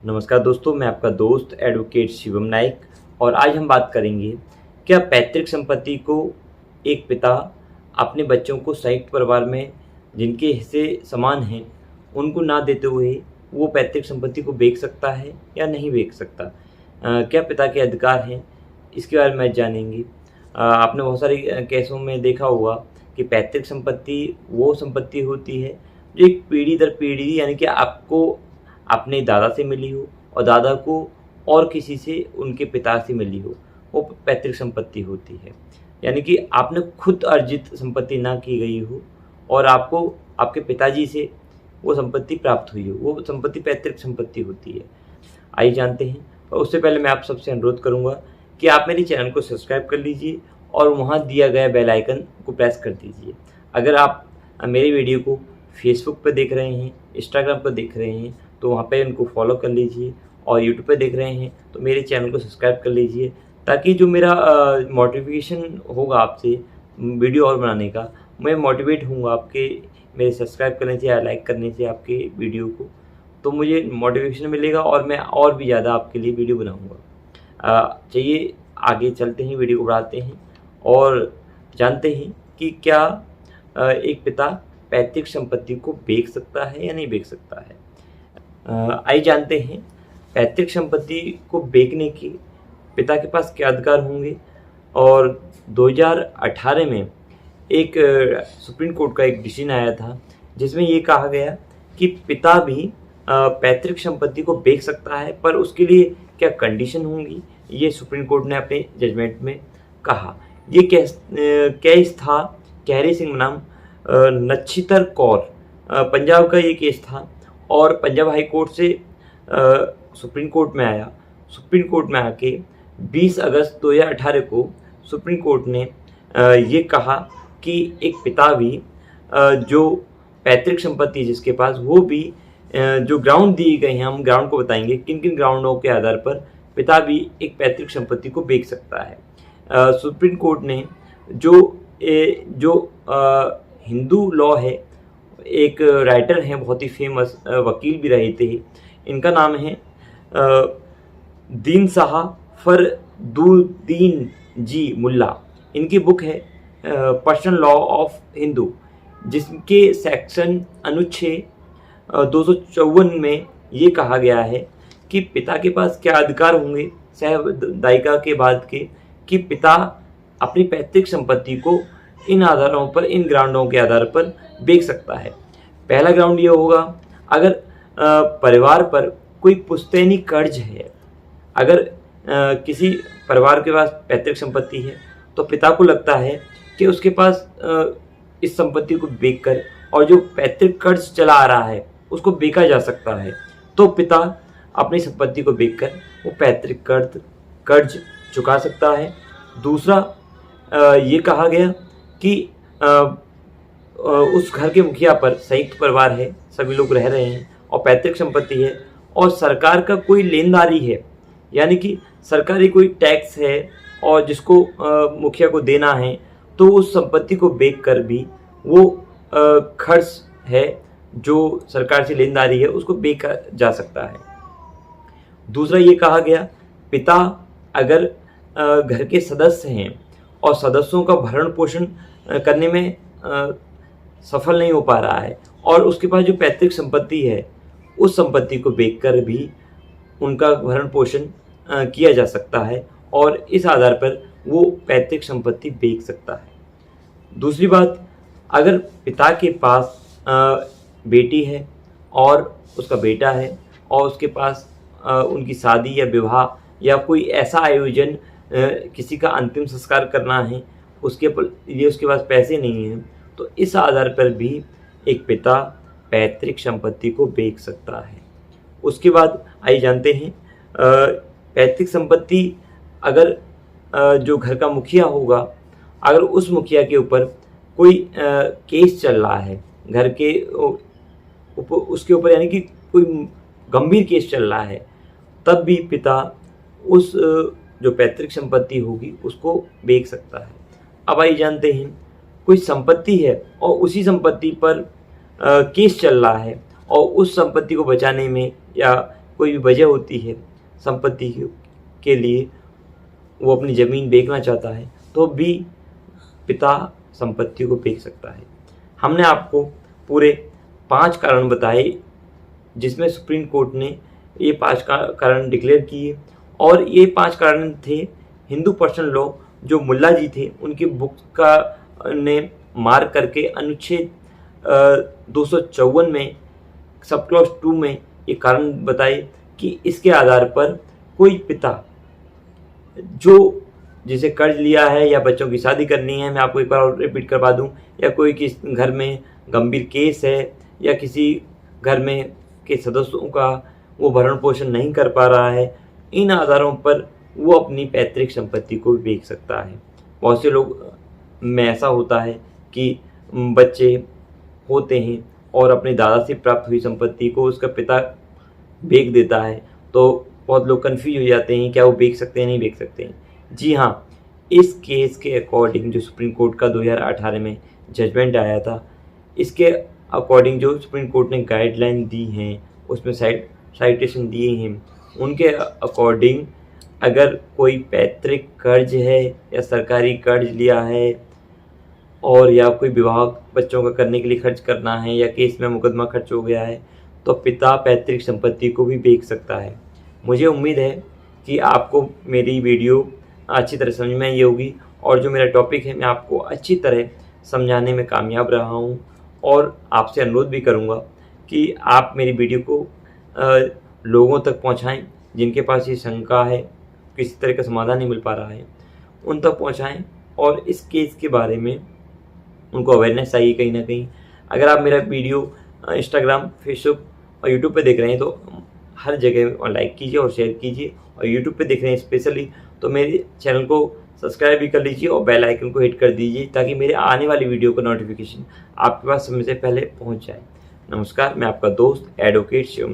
नमस्कार दोस्तों, मैं आपका दोस्त एडवोकेट शिवम नाइक और आज हम बात करेंगे क्या पैतृक संपत्ति को एक पिता अपने बच्चों को संयुक्त परिवार में जिनके हिस्से समान हैं उनको ना देते हुए वो पैतृक संपत्ति को बेच सकता है या नहीं बेच सकता। क्या पिता के अधिकार हैं, इसके बारे में आज जानेंगे। आपने बहुत सारे केसों में देखा होगा कि पैतृक संपत्ति वो संपत्ति होती है जो एक पीढ़ी दर पीढ़ी यानी कि आपको अपने दादा से मिली हो और दादा को और किसी से उनके पिता से मिली हो, वो पैतृक संपत्ति होती है। यानी कि आपने खुद अर्जित संपत्ति ना की गई हो और आपको आपके पिताजी से वो संपत्ति प्राप्त हुई हो, वो संपत्ति पैतृक संपत्ति होती है। आइए जानते हैं। और उससे पहले मैं आप सबसे अनुरोध करूंगा कि आप मेरे चैनल को सब्सक्राइब कर लीजिए और वहाँ दिया गया बेल आइकन को प्रेस कर दीजिए। अगर आप मेरी वीडियो को फेसबुक पर देख रहे हैं, इंस्टाग्राम पर देख रहे हैं तो वहाँ पे उनको फॉलो कर लीजिए और यूट्यूब पे देख रहे हैं तो मेरे चैनल को सब्सक्राइब कर लीजिए, ताकि जो मेरा मोटिवेशन होगा आपसे वीडियो और बनाने का, मैं मोटिवेट होऊंगा आपके मेरे सब्सक्राइब करने से या लाइक करने से आपके वीडियो को, तो मुझे मोटिवेशन मिलेगा और मैं और भी ज़्यादा आपके लिए वीडियो बनाऊँगा। चलिए आगे चलते हैं, वीडियो को बढ़ाते हैं और जानते हैं कि क्या एक पिता पैतृक संपत्ति को बेच सकता है या नहीं बेच सकता है। आइए जानते हैं पैतृक संपत्ति को बेचने के पिता के पास क्या अधिकार होंगे। और 2018 में एक सुप्रीम कोर्ट का एक डिसीजन आया था जिसमें ये कहा गया कि पिता भी पैतृक संपत्ति को बेच सकता है, पर उसके लिए क्या कंडीशन होंगी, ये सुप्रीम कोर्ट ने अपने जजमेंट में कहा। ये केस था कैरी सिंह बनाम नक्षितर कौर, पंजाब का ये केस था और पंजाब हाई कोर्ट से सुप्रीम कोर्ट में आया। सुप्रीम कोर्ट में आके 20 अगस्त 2018 को सुप्रीम कोर्ट ने ये कहा कि एक पिता भी जो पैतृक संपत्ति जिसके पास, वो भी जो ग्राउंड दिए गए हैं, हम ग्राउंड को बताएंगे किन किन ग्राउंडों के आधार पर पिता भी एक पैतृक संपत्ति को बेच सकता है। सुप्रीम कोर्ट ने जो हिंदू लॉ है, एक राइटर हैं बहुत ही फेमस, वकील भी रहे थे, इनका नाम है दीन शाह फरदुद्दीन जी मुल्ला। इनकी बुक है पर्सनल लॉ ऑफ हिंदू, जिसके सेक्शन अनुच्छेद 254 में ये कहा गया है कि पिता के पास क्या अधिकार होंगे सहदायिका के बाद के, कि पिता अपनी पैतृक संपत्ति को इन आधारों पर, इन ग्राउंडों के आधार पर बेच सकता है। पहला ग्राउंड ये होगा, अगर परिवार पर कोई पुश्तैनी कर्ज है, अगर किसी परिवार के पास पैतृक संपत्ति है तो पिता को लगता है कि उसके पास इस संपत्ति को बेचकर और जो पैतृक कर्ज चला आ रहा है उसको बेचा जा सकता है, तो पिता अपनी संपत्ति को बेचकर वो पैतृक कर्ज चुका सकता है। दूसरा ये कहा गया कि उस घर के मुखिया पर संयुक्त परिवार है, सभी लोग रह रहे हैं और पैतृक संपत्ति है और सरकार का कोई लेनदारी है, यानी कि सरकारी कोई टैक्स है और जिसको मुखिया को देना है, तो उस संपत्ति को बेचकर भी वो खर्च है जो सरकार से लेनदारी है उसको बेचा जा सकता है। दूसरा ये कहा गया, पिता अगर घर के सदस्य हैं और सदस्यों का भरण पोषण करने में सफल नहीं हो पा रहा है और उसके पास जो पैतृक संपत्ति है उस संपत्ति को बेचकर भी उनका भरण पोषण किया जा सकता है और इस आधार पर वो पैतृक संपत्ति बेच सकता है। दूसरी बात, अगर पिता के पास बेटी है और उसका बेटा है और उसके पास उनकी शादी या विवाह या कोई ऐसा आयोजन, किसी का अंतिम संस्कार करना है, उसके पास पैसे नहीं हैं, तो इस आधार पर भी एक पिता पैतृक संपत्ति को बेच सकता है। उसके बाद आइए जानते हैं पैतृक संपत्ति, अगर जो घर का मुखिया होगा, अगर उस मुखिया के ऊपर कोई केस चल रहा है, घर के उसके ऊपर, यानी कि कोई गंभीर केस चल रहा है, तब भी पिता उस जो पैतृक संपत्ति होगी उसको बेच सकता है। अब आइए जानते हैं, कोई संपत्ति है और उसी संपत्ति पर केस चल रहा है और उस संपत्ति को बचाने में या कोई भी वजह होती है संपत्ति के लिए, वो अपनी ज़मीन बेचना चाहता है तो भी पिता संपत्ति को बेच सकता है। हमने आपको पूरे 5 कारण बताए जिसमें सुप्रीम कोर्ट ने ये 5 कारण डिक्लेयर किए, और ये 5 कारण थे हिंदू पर्सनल लॉ जो मुल्ला जी थे उनकी बुक का ने मार्क करके अनुच्छेद 254 में सब क्लॉज 2 में ये कारण बताए कि इसके आधार पर कोई पिता जो जिसे कर्ज लिया है या बच्चों की शादी करनी है, मैं आपको एक बार और रिपीट करवा दूं, या कोई किस घर में गंभीर केस है या किसी घर में के सदस्यों का वो भरण पोषण नहीं कर पा रहा है, इन आधारों पर वो अपनी पैतृक संपत्ति को भी बेच सकता है। बहुत से लोग में ऐसा होता है कि बच्चे होते हैं और अपने दादा से प्राप्त हुई संपत्ति को उसका पिता बेच देता है, तो बहुत लोग कन्फ्यूज हो जाते हैं क्या वो बेच सकते हैं नहीं बेच सकते हैं। जी हाँ, इस केस के अकॉर्डिंग जो सुप्रीम कोर्ट का 2018 में जजमेंट आया था, इसके अकॉर्डिंग जो सुप्रीम कोर्ट ने गाइडलाइन दी हैं उसमें साइटेशन दिए हैं, उनके अकॉर्डिंग अगर कोई पैतृक कर्ज है या सरकारी कर्ज लिया है और या कोई विवाह बच्चों का करने के लिए खर्च करना है या केस में मुकदमा खर्च हो गया है तो पिता पैतृक संपत्ति को भी बेच सकता है। मुझे उम्मीद है कि आपको मेरी वीडियो अच्छी तरह समझ में आई होगी और जो मेरा टॉपिक है मैं आपको अच्छी तरह समझाने में कामयाब रहा हूँ, और आपसे अनुरोध भी करूँगा कि आप मेरी वीडियो को लोगों तक पहुँचाएँ जिनके पास ये शंका है, किसी तरह का समाधान नहीं मिल पा रहा है, उन तक पहुँचाएँ और इस केस के बारे में उनको अवेयरनेस चाहिए कहीं ना कहीं। अगर आप मेरा वीडियो इंस्टाग्राम, फेसबुक और यूट्यूब पे देख रहे हैं तो हर जगह लाइक कीजिए और शेयर कीजिए, और यूट्यूब पे देख रहे हैं स्पेशली तो मेरे चैनल को सब्सक्राइब भी कर लीजिए और बेल आइकन को हिट कर दीजिए ताकि मेरे आने वाली वीडियो का नोटिफिकेशन आपके पास समय से पहले पहुंच जाए। नमस्कार, मैं आपका दोस्त एडवोकेट शिवम।